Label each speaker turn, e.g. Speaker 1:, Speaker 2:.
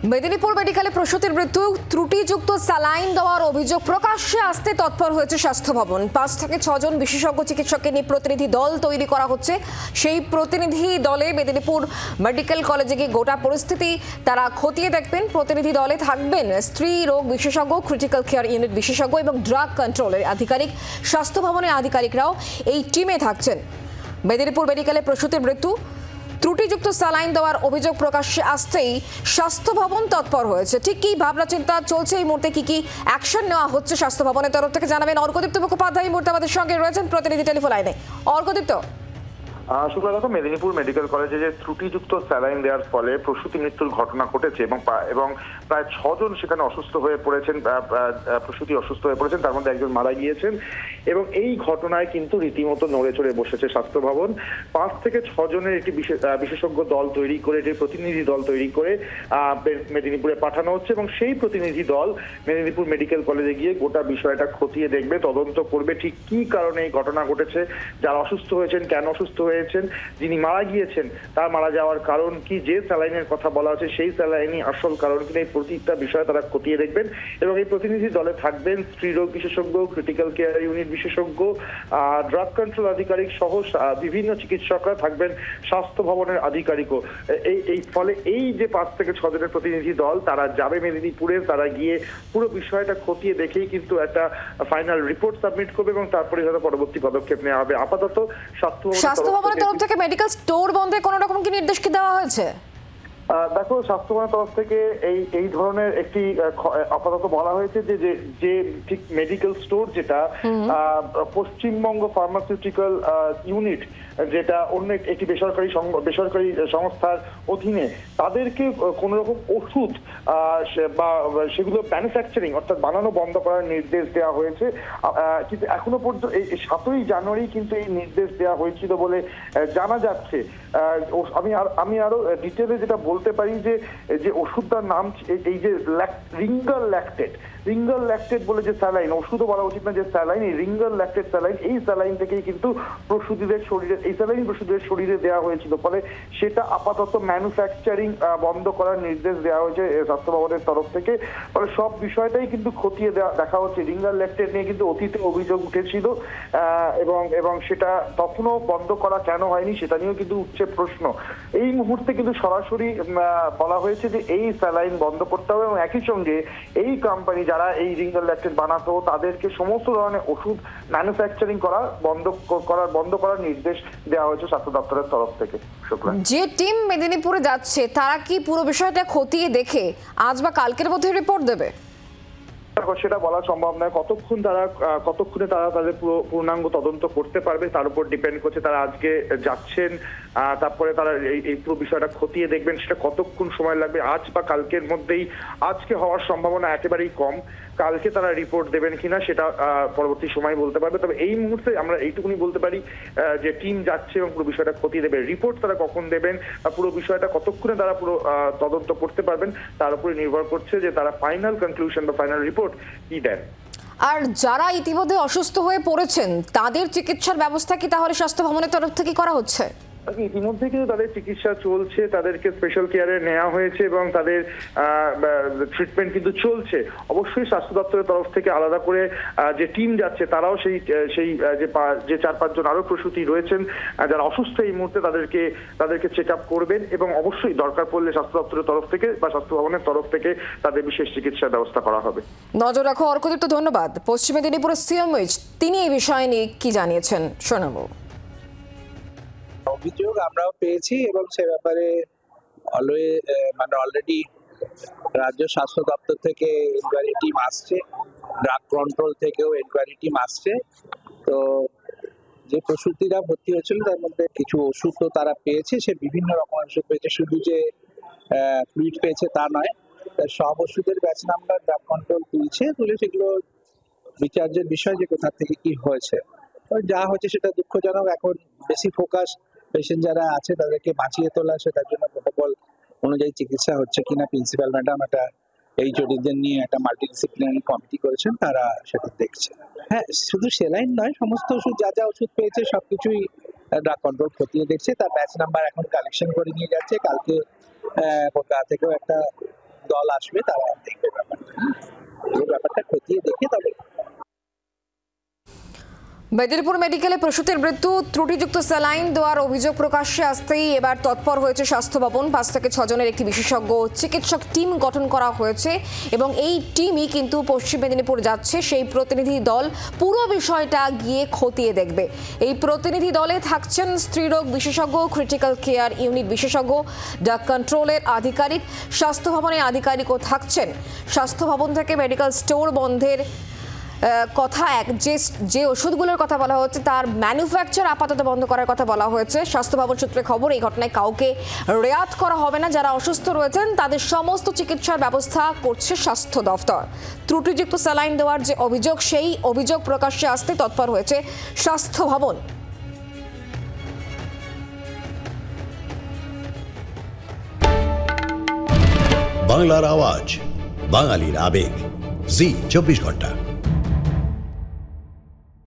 Speaker 1: মেদিনীপুর মেডিকেলে প্রসূতির মৃত্যু, ত্রুটিযুক্ত স্যালাইন দেওয়ার অভিযোগ প্রকাশ্যে আসতে তৎপর হয়েছে স্বাস্থ্য ভবন। 5 থেকে 6 জন বিশেষজ্ঞ চিকিৎসককে নিয়ে প্রতিনিধি দল তৈরি করা হচ্ছে। সেই প্রতিনিধি দলে মেদিনীপুর মেডিকেল কলেজে গিয়ে গোটা পরিস্থিতি তারা খতিয়ে দেখবেন। প্রতিনিধি দলে থাকবেন স্ত্রী রোগ বিশেষজ্ঞ, ক্রিটিক্যাল কেয়ার ইউনিট বিশেষজ্ঞ এবং ড্রাগ কন্ট্রোলের আধিকারিক। স্বাস্থ্য ভবনের আধিকারিকরাও এই টিমে থাকছেন। মেদিনীপুর মেডিকেলে প্রসূতির মৃত্যু, ত্রুটিযুক্ত স্যালাইন দেওয়ার অভিযোগ প্রকাশ্যে আসতেই স্বাস্থ্য ভবন তৎপর হয়েছে। ঠিক কি ভাবনা চিন্তা চলছে এই মুহূর্তে, কি অ্যাকশন নেওয়া হচ্ছে স্বাস্থ্য ভবনের তরফ থেকে জানাবেন অর্কদীপ্ত মুখোপাধ্যায়। এই মুহূর্তে আমাদের সঙ্গে রয়েছেন প্রতিনিধি টেলিফোন লাইনে। অর্কদীপ্ত,
Speaker 2: শুক্লা দেখো, মেদিনীপুর মেডিকেল কলেজে যে ত্রুটিযুক্ত স্যালাইন দেওয়ার ফলে প্রসূতি মৃত্যুর ঘটনা ঘটেছে এবং প্রায় 6 জন সেখানে অসুস্থ হয়ে পড়েছেন, প্রসূতি অসুস্থ হয়ে পড়েছেন, তার মধ্যে একজন মারা গিয়েছেন। এবং এই ঘটনায় কিন্তু রীতিমতো নড়ে চড়ে বসেছে স্বাস্থ্য ভবন। 5 থেকে 6 জনের একটি বিশেষজ্ঞ দল তৈরি করে, একটি প্রতিনিধি দল তৈরি করে মেদিনীপুরে পাঠানো হচ্ছে এবং সেই প্রতিনিধি দল মেদিনীপুর মেডিকেল কলেজে গিয়ে গোটা বিষয়টা খতিয়ে দেখবে, তদন্ত করবে ঠিক কি কারণে এই ঘটনা ঘটেছে, যারা অসুস্থ হয়েছেন কেন অসুস্থ হয়েছেন, যিনি মারা গিয়েছেন তার মারা যাওয়ার কারণ কি, যে স্যালাইনের কথা বলা হচ্ছে সেই স্যালাইনই আসল কারণ কিনা, এই প্রতিটা বিষয় তারা খতিয়ে দেখবেন। এবং এই প্রতিনিধি দলে থাকবেন স্ত্রীরোগ বিশেষজ্ঞ, ক্রিটিক্যাল কেয়ার ইউনিট বিশেষজ্ঞ, ড্রাগ কন্ট্রোল আধিকারিক সহ বিভিন্ন চিকিৎসকরা থাকবেন, স্বাস্থ্য ভবনের আধিকারিকও। এই ফলে এই যে 5 থেকে 6 জনের প্রতিনিধি দল তারা যাবে মেদিনীপুরে, তারা গিয়ে পুরো বিষয়টা খতিয়ে দেখেই কিন্তু একটা ফাইনাল রিপোর্ট সাবমিট করবে এবং তারপরে হয়তো পরবর্তী পদক্ষেপ নেওয়া হবে। আপাতত
Speaker 1: স্বাস্থ্য ভবনের তরফ থেকে মেডিকেল স্টোর বন্ধে কোনো রকম কি নির্দেশ কি দেওয়া হয়েছে?
Speaker 2: দেখো, স্বাস্থ্য ভবনের তরফ থেকে এই ধরনের একটি আপাতত বলা হয়েছে যে ঠিক মেডিকেল স্টোর যেটা পশ্চিমবঙ্গ ফার্মাসিউটিক্যাল ইউনিট, যেটা অন্য একটি বেসরকারি সংস্থার অধীনে, তাদেরকে কোন রকম ওষুধ বা সেগুলো ম্যানুফ্যাকচারিং অর্থাৎ বানানো বন্ধ করার নির্দেশ দেওয়া হয়েছে। কিন্তু এখনো পর্যন্ত এই 7ই জানুয়ারি কিন্তু এই নির্দেশ দেওয়া হয়েছিল বলে জানা যাচ্ছে। আমি আরো ডিটেলে যেটা বলতে পারি যে ওষুধটার নাম এই যে রিঙ্গাল ল্যাকটেট বলে যে স্যালাইন, ওষুধও বলা উচিত না, যে স্যালাইন, এই রিঙ্গাল ল্যাকটেট স্যালাইন, এই স্যালাইন থেকেই কিন্তু প্রসূতিদের শরীরে দেওয়া হয়েছিল। ফলে সেটা আপাতত ম্যানুফ্যাকচারিং বন্ধ করার নির্দেশ দেওয়া হয়েছে স্বাস্থ্য ভবনের তরফ থেকে। ফলে সব বিষয়টাই কিন্তু খতিয়ে দেখা হচ্ছে। রিঙ্গাল ল্যাকটেট নিয়ে কিন্তু অতীতে অভিযোগ উঠেছিল এবং সেটা তখনও বন্ধ করা কেন হয়নি সেটা নিয়েও কিন্তু উঠছে প্রশ্ন। এই মুহূর্তে কিন্তু সরাসরি বলা হয়েছে যে এই স্যালাইন বন্ধ করতে হবে এবং একই সঙ্গে এই কোম্পানি যারা এই রিঙ্গাল ল্যাকটেট বানাতো তাদেরকে সমস্ত ধরনের ওষুধ ম্যানুফ্যাকচারিং বন্ধ করার নির্দেশ দেওয়া হয়েছে স্বাস্থ্য দপ্তরের তরফ থেকে।
Speaker 1: যে টিম মেদিনীপুরে যাচ্ছে তারা কি পুরো বিষয়টা খতিয়ে দেখে আজ বা কালকের মধ্যে রিপোর্ট দেবে?
Speaker 2: সেটা বলা সম্ভব নয়। কতক্ষণে তারা তাদের পূর্ণাঙ্গ তদন্ত করতে পারবে তার উপর ডিপেন্ড করছে। তারা আজকে যাচ্ছেন, তারপরে তারা এই পুরো বিষয়টা খতিয়ে দেখবেন, সেটা কতক্ষণ সময় লাগবে, আজ বা কালকের মধ্যেই। আজকে হওয়ার সম্ভাবনা একেবারেই কম, কালকে তারা রিপোর্ট দেবেন কিনা সেটা পরবর্তী সময় বলতে পারবে। তবে এই মুহূর্তে আমরা এইটুকুনি বলতে পারি যে টিম যাচ্ছে এবং পুরো বিষয়টা খতিয়ে দেবে। রিপোর্ট তারা কখন দেবেন, পুরো বিষয়টা কতক্ষণে তারা পুরো তদন্ত করতে পারবেন তার উপরে নির্ভর করছে যে তারা ফাইনাল কনক্লুশন বা ফাইনাল রিপোর্ট কি দেন।
Speaker 1: আর যারা ইতিমধ্যে অসুস্থ হয়ে পড়েছেন তাদের চিকিৎসার ব্যবস্থা কি তাহলে স্বাস্থ্য ভবনের তরফ থেকে করা হচ্ছে?
Speaker 2: ইতিমধ্যে কিন্তু তাদের চিকিৎসা চলছে, তাদেরকে স্পেশাল কেয়ারে নেওয়া হয়েছে এবং তাদের ট্রিটমেন্ট কিন্তু চলছে। অবশ্যই স্বাস্থ্য দপ্তরের তরফ থেকে আলাদা করে যে টিম যাচ্ছে তারাও সেই যে 4-5 জন আরো প্রসূতি রয়েছেন যারা অসুস্থ এই মুহূর্তে তাদেরকে চেক আপ করবেন এবং অবশ্যই দরকার পড়লে স্বাস্থ্য দপ্তরের তরফ থেকে বা স্বাস্থ্য ভবনের তরফ থেকে তাদের বিশেষ চিকিৎসার ব্যবস্থা করা হবে।
Speaker 1: নজর রাখো অর্কদীপ্ত, ধন্যবাদ। পশ্চিম মেদিনীপুরের সিএমএইচ তিনি এই বিষয় নিয়ে কি জানিয়েছেন শোনাবো।
Speaker 3: অভিযোগ আমরাও পেয়েছি এবং সে ব্যাপারে অলরেডি রাজ্য স্বাস্থ্য দপ্তর থেকে এনকোয়ারি টিম আসছে, ড্রাগ কন্ট্রোল থেকেও এনকোয়ারি টিম আসছে। তো যে প্রসূতিরা ভর্তি হয়েছিল তার মধ্যে কিছু ওষুধ তো তারা পেয়েছে, সে বিভিন্ন রকমের ওষুধ পেয়েছে, শুধু যে ফ্লুইড পেয়েছে তা নয়, সব ওষুধের ব্যাচ নাম্বার ড্রাগ কন্ট্রোল তুলে সেগুলো বিচার্যের বিষয় যে কোথা থেকে কি হয়েছে। যা হচ্ছে সেটা দুঃখজনক। এখন বেশি ফোকাস পেশেন্ট যারা আছে তাদেরকে বাঁচিয়ে তোলা, সেটার জন্য প্রোটোকল অনুযায়ী চিকিৎসা হচ্ছে কিনা প্রিন্সিপাল ম্যাডাম একটা এইচওডিদের নিয়ে একটা মাল্টিডিসিপ্লিনারি কমিটি করেছেন, তারা সেটা দেখছে। হ্যাঁ, শুধু সেলাইন নয়, সমস্ত ওষুধ যা ওষুধ পেয়েছে সবকিছুই ড্রাগ কন্ট্রোল খতিয়ে দেখছে। তার ব্যাচ নাম্বার এখন কালেকশন করে নিয়ে যাচ্ছে। কালকে কলকাতা থেকেও একটা দল আসবে, তারা দেখবে ব্যাপারটা, এই ব্যাপারটা খতিয়ে দেখে তবে।
Speaker 1: মেদিনীপুর মেডিকেলে প্রসূতির মৃত্যু, ত্রুটিযুক্ত স্যালাইন দেওয়ার অভিযোগ প্রকাশ্যে আসতেই এবার তৎপর হয়েছে স্বাস্থ্য ভবন। 5 থেকে 6 জনের একটি বিশেষজ্ঞ চিকিৎসক টিম গঠন করা হয়েছে এবং এই টিমই কিন্তু পশ্চিম মেদিনীপুর যাচ্ছে। সেই প্রতিনিধি দল পুরো বিষয়টা গিয়ে খতিয়ে দেখবে। এই প্রতিনিধি দলে থাকছেন স্ত্রীরোগ বিশেষজ্ঞ, ক্রিটিক্যাল কেয়ার ইউনিট বিশেষজ্ঞ, ড্রাগ কন্ট্রোলের আধিকারিক, স্বাস্থ্য ভবনের আধিকারিকও থাকছেন। স্বাস্থ্য ভবন থেকে মেডিকেল স্টোর বন্ধের কথা যে ওষুধগুলোর কথা বলা হচ্ছে তার ম্যানুফ্যাকচার আপাতত বন্ধ করার কথা বলা হয়েছে। স্বাস্থ্য ভবন সূত্রে খবর, এই ঘটনায় কাউকে রেয়াত করা হবে না। যারা অসুস্থ রয়েছেন তাদের সমস্ত চিকিৎসার ব্যবস্থা করছে স্বাস্থ্য দফতর। ত্রুটিযুক্ত স্যালাইন দেওয়ার যে অভিযোগ, সেই অভিযোগ প্রকাশ্যে আসতে তৎপর হয়েছে স্বাস্থ্য ভবন।
Speaker 4: বাংলার আওয়াজ, বাঙালির আবেগ, জি 24 ঘন্টা।